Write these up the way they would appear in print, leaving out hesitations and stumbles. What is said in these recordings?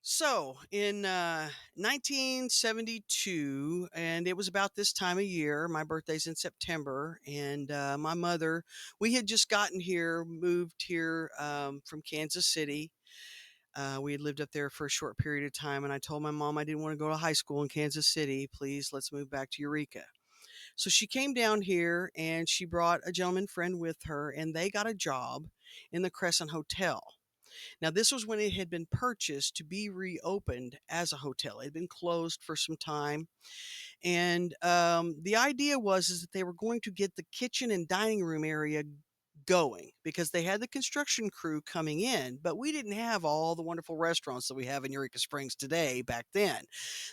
So in 1972, and it was about this time of year, my birthday's in September, and my mother, we had just gotten here, moved here from Kansas City. We had lived up there for a short period of time, and I told my mom I didn't want to go to high school in Kansas City. Please, let's move back to Eureka. So she came down here and she brought a gentleman friend with her, and they got a job in the Crescent Hotel. Now, this was when it had been purchased to be reopened as a hotel. It had been closed for some time, and the idea was is that they were going to get the kitchen and dining room area going because they had the construction crew coming in, but we didn't have all the wonderful restaurants that we have in Eureka Springs today back then.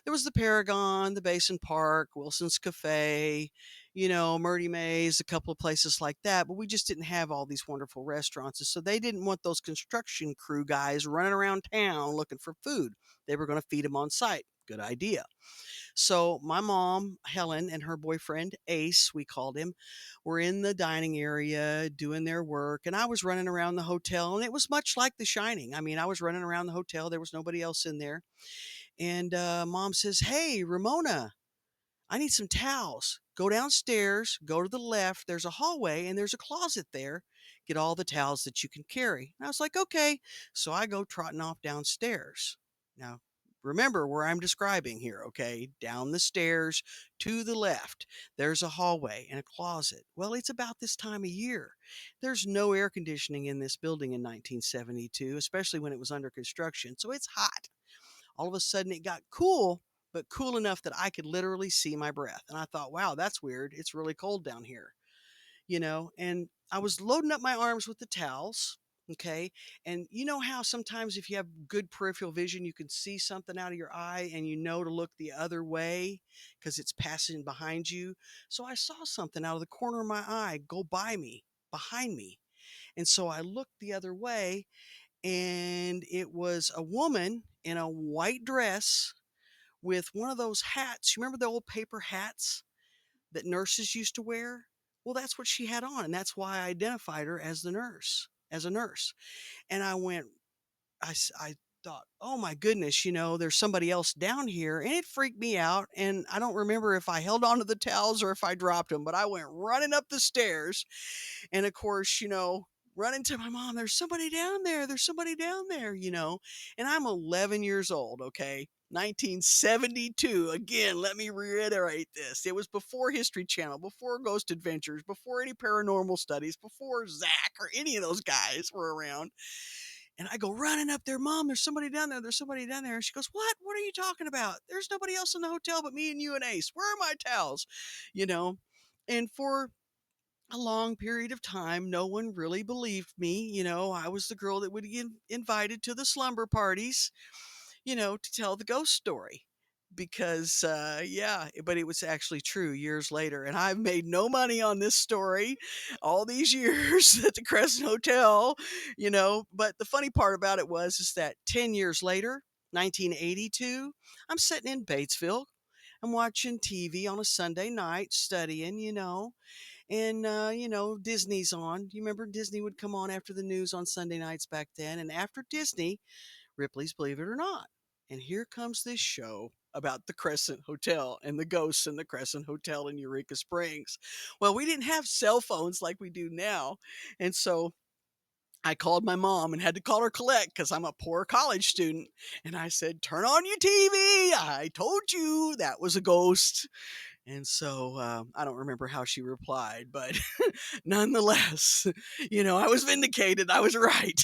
There was the Paragon, the Basin Park, Wilson's Cafe, Murdy Mays, a couple of places like that, but we just didn't have all these wonderful restaurants. And so they didn't want those construction crew guys running around town looking for food. They were going to feed them on site. Good idea. So my mom, Helen, and her boyfriend, Ace, we called him, were in the dining area doing their work. And I was running around the hotel, and it was much like The Shining. I mean, I was running around the hotel. There was nobody else in there. And mom says, "Hey, Ramona, I need some towels. Go downstairs, go to the left. There's a hallway, and there's a closet there. Get all the towels that you can carry." And I was like, "Okay." So I go trotting off downstairs. Now, remember where I'm describing here, okay? Down the stairs to the left, there's a hallway and a closet. Well, it's about this time of year. There's no air conditioning in this building in 1972, especially when it was under construction. So it's hot. All of a sudden, it got cool, but cool enough that I could literally see my breath. And I thought, wow, that's weird. It's really cold down here, And I was loading up my arms with the towels. Okay. And you know how sometimes if you have good peripheral vision, you can see something out of your eye and you know to look the other way because it's passing behind you. So I saw something out of the corner of my eye go by me, behind me. And so I looked the other way, and it was a woman in a white dress with one of those hats. You remember the old paper hats that nurses used to wear? Well, that's what she had on, and that's why I identified her as the nurse, as a nurse. And I thought, oh my goodness, there's somebody else down here, and it freaked me out. And I don't remember if I held onto the towels or if I dropped them, but I went running up the stairs, and of course, running to my mom, "There's somebody down there. There's somebody down there. And I'm 11 years old, okay? 1972. Again, let me reiterate this. It was before History Channel, before Ghost Adventures, before any paranormal studies, before Zach or any of those guys were around. And I go running up there, "Mom, there's somebody down there. There's somebody down there." And she goes, "What? What are you talking about? There's nobody else in the hotel but me and you and Ace. Where are my towels?" You know? And for a long period of time, no one really believed me. I was the girl that would get invited to the slumber parties, to tell the ghost story. Because, yeah, but it was actually true years later. And I've made no money on this story all these years at the Crescent Hotel. But the funny part about it is that 10 years later, 1982, I'm sitting in Batesville. I'm watching TV on a Sunday night, studying, and Disney's on. You remember Disney would come on after the news on Sunday nights back then, and after Disney, Ripley's Believe It or Not. And here comes this show about the Crescent Hotel and the ghosts in the Crescent Hotel in Eureka Springs. Well, we didn't have cell phones like we do now, and so I called my mom and had to call her collect because I'm a poor college student. And I said, "Turn on your TV. I told you that was a ghost." And so I don't remember how she replied, but nonetheless, I was vindicated. I was right.